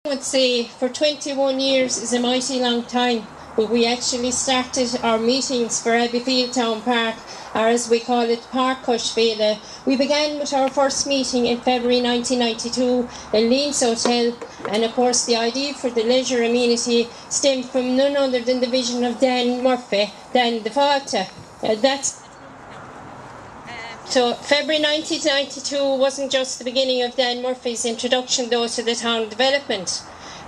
I would say for 21 years is a mighty long time, but we actually started our meetings for Abbeyfeale Town Park, or as we call it, Park Feale. We began with our first meeting in February 1992 in Lean's Hotel, and of course the idea for the leisure amenity stemmed from none other than the vision of Dan Murphy, Dan the Falter. So February 1992 wasn't just the beginning of Dan Murphy's introduction though to the town development.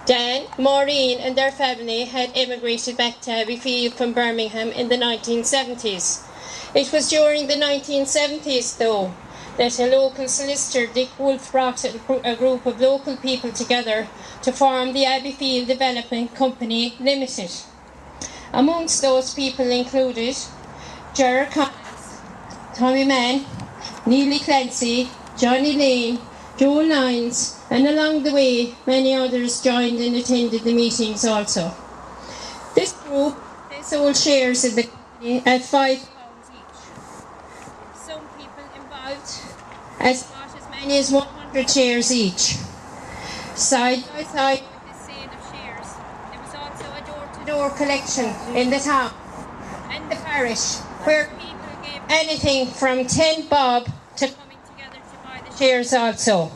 Dan, Maureen and their family had emigrated back to Abbeyfeale from Birmingham in the 1970s. It was during the 1970s though that a local solicitor, Dick Wolfe, brought a group of local people together to form the Abbeyfeale Development Company Limited. Amongst those people included Gerard Collins, Tommy Mann, Neely Clancy, Johnny Lane, Joe Lyons, and along the way many others joined and attended the meetings also. This group sold shares in the company at £5 each. Some people involved bought as many as 100 shares each. Side by side with the sale of shares, there was also a door-to-door collection in the town and the parish, where people gave anything from 10 bob to coming together to buy the shares also.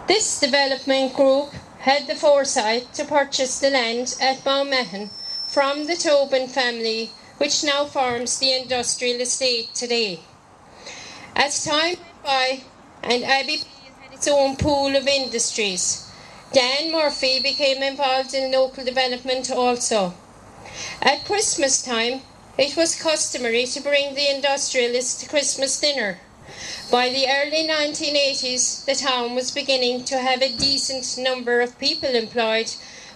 This development group had the foresight to purchase the land at Mountmahon from the Tobin family, which now forms the industrial estate today. As time went by and Abbeyfeale had its own pool of industries, Dan Murphy became involved in local development also. At Christmas time, it was customary to bring the industrialists to Christmas dinner. By the early 1980s, the town was beginning to have a decent number of people employed,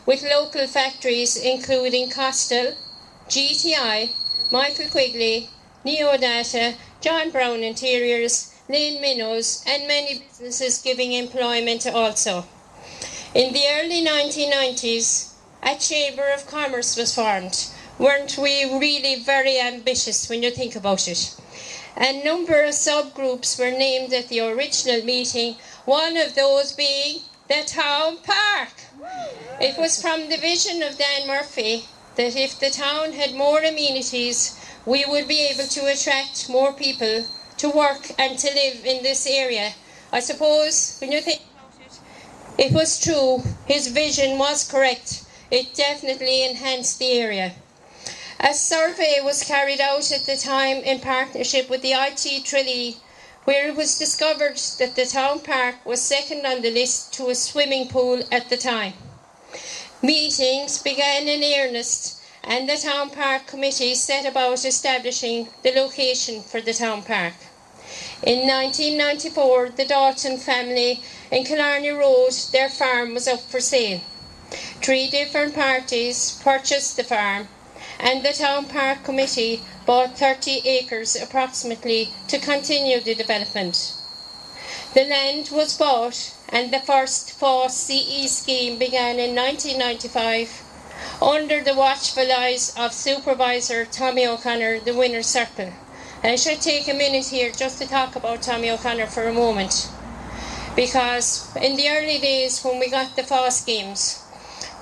with local factories including Costello, GTI, Michael Quigley, Neodata, John Brown Interiors, Lane Minnows, and many businesses giving employment also. In the early 1990s, a Chamber of Commerce was formed. Weren't we really very ambitious when you think about it? A number of subgroups were named at the original meeting, one of those being the Town Park. It was from the vision of Dan Murphy that if the town had more amenities, we would be able to attract more people to work and to live in this area. I suppose, when you think about it, it was true. His vision was correct. It definitely enhanced the area. A survey was carried out at the time in partnership with the IT Tralee, where it was discovered that the town park was second on the list to a swimming pool at the time. Meetings began in earnest, and the town park committee set about establishing the location for the town park. In 1994, the Dalton family in Killarney Road, their farm was up for sale. 3 different parties purchased the farm, and the Town Park Committee bought 30 acres approximately to continue the development. The land was bought and the first FOSS CE scheme began in 1995 under the watchful eyes of Supervisor Tommy O'Connor, the Winner's Circle. And I should take a minute here just to talk about Tommy O'Connor for a moment, because in the early days when we got the FOSS schemes,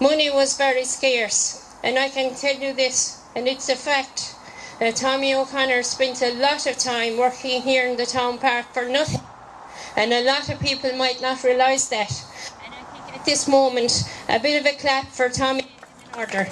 money was very scarce. And I can tell you this, and it's a fact, that Tommy O'Connor spent a lot of time working here in the town park for nothing. And a lot of people might not realise that. And I think at this moment, a bit of a clap for Tommy is in order.